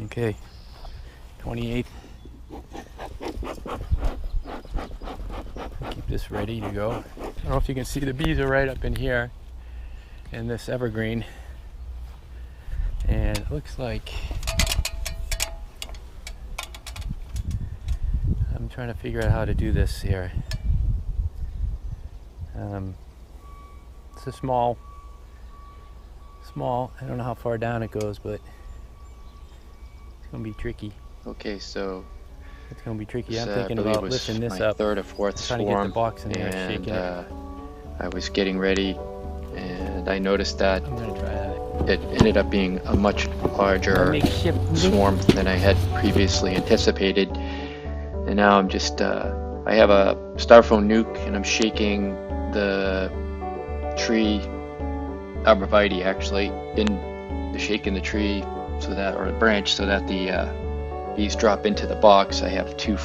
Okay, 28th. Keep this ready to go. I don't know if you can see, the bees are right up in here in this evergreen, and it looks like I'm trying to figure out how to do this here. It's a small, I don't know how far down it goes, but it's gonna be tricky. Okay, so It's gonna be tricky. I'm I thinking believe about was lifting this my up, third or fourth trying to get swarm, the box in there and and shaking it. I was getting ready, and I noticed that I'm gonna try that. it ended up being a much larger swarm than I had previously anticipated. And now I'm just, I have a styrofoam nuke, and I'm shaking the tree, arborvitae actually, shaking the tree so that, or the branch, so that the bees drop into the box. I have two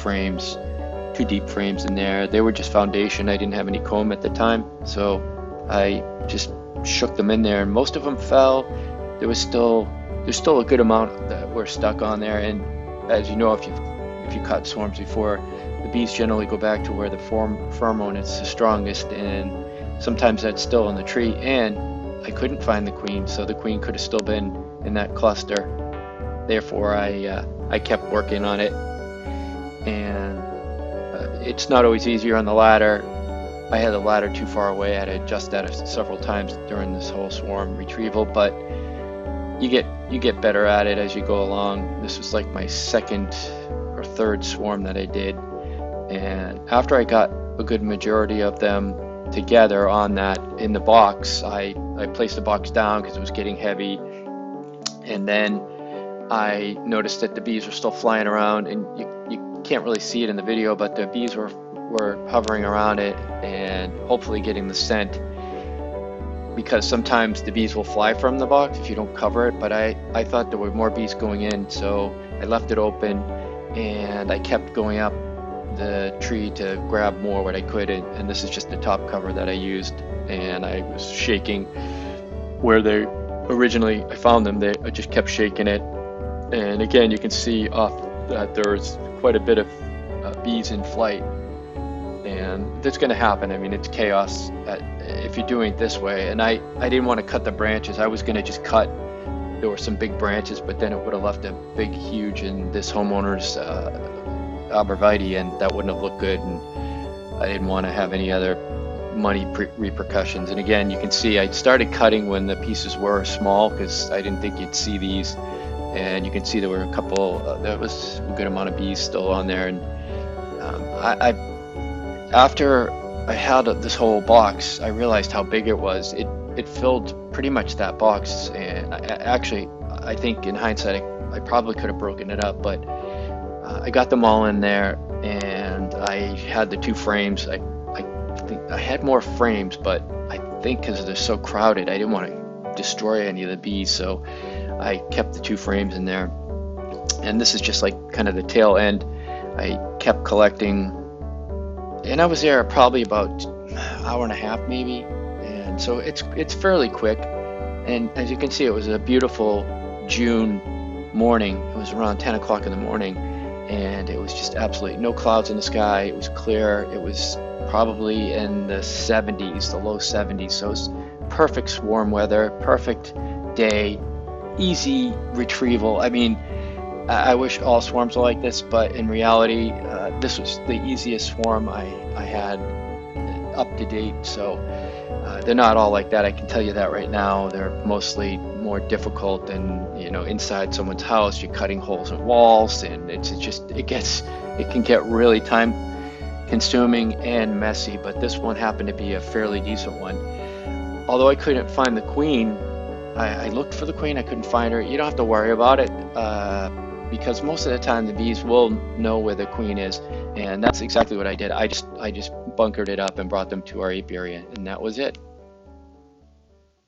deep frames in there. They were just foundation. I didn't have any comb at the time, so I just shook them in there, and most of them fell. There's still a good amount that were stuck on there, and as you know, if you caught swarms before, the bees generally go back to where the pheromone is the strongest, and sometimes that's still in the tree. And I couldn't find the queen, so the queen could have still been in that cluster. Therefore, I kept working on it, and it's not always easier on the ladder. I had the ladder too far away. I had to adjust that several times during this whole swarm retrieval, but you get better at it as you go along. This was like my second or third swarm that I did, and after I got a good majority of them together on that in the box, I placed the box down because it was getting heavy, and then I noticed that the bees were still flying around, and you can't really see it in the video, but the bees were hovering around it and hopefully getting the scent, because sometimes the bees will fly from the box if you don't cover it. But I thought there were more bees going in, so I left it open, and I kept going up the tree to grab more what I could, and this is just the top cover that I used, and I was shaking where they originally I found them. I just kept shaking it, and again you can see off that there's quite a bit of bees in flight, and that's going to happen. I mean, it's chaos if you're doing it this way. And I didn't want to cut the branches. I was going to just cut, there were some big branches, but then it would have left a big huge in this homeowner's arborvitae, and that wouldn't have looked good, and I didn't want to have any other money repercussions. And again, you can see I started cutting when the pieces were small, because I didn't think you'd see these, and you can see there were a couple, there was a good amount of bees still on there. And after I had this whole box, I realized how big it was. It filled pretty much that box, and I think in hindsight I probably could have broken it up, but I got them all in there, and I had the two frames. I think I had more frames, but I think because they're so crowded, I didn't want to destroy any of the bees, so I kept the two frames in there. And this is just like kind of the tail end. I kept collecting, and I was there probably about an hour and a half maybe, and so it's fairly quick. And as you can see, it was a beautiful June morning. It was around 10 o'clock in the morning, and it was just absolutely no clouds in the sky. It was clear. It was probably in the 70s, the low 70s, so it's perfect swarm weather, perfect day, easy retrieval. I mean, I wish all swarms were like this, but in reality, this was the easiest swarm I had up to date. So they're not all like that, I can tell you that right now. They're mostly more difficult, and inside someone's house, you're cutting holes in walls, and it can get really time consuming and messy. But this one happened to be a fairly decent one. Although I couldn't find the queen, I looked for the queen, I couldn't find her. You don't have to worry about it, because most of the time the bees will know where the queen is, and that's exactly what I did. I just bunkered it up and brought them to our apiary, and that was it.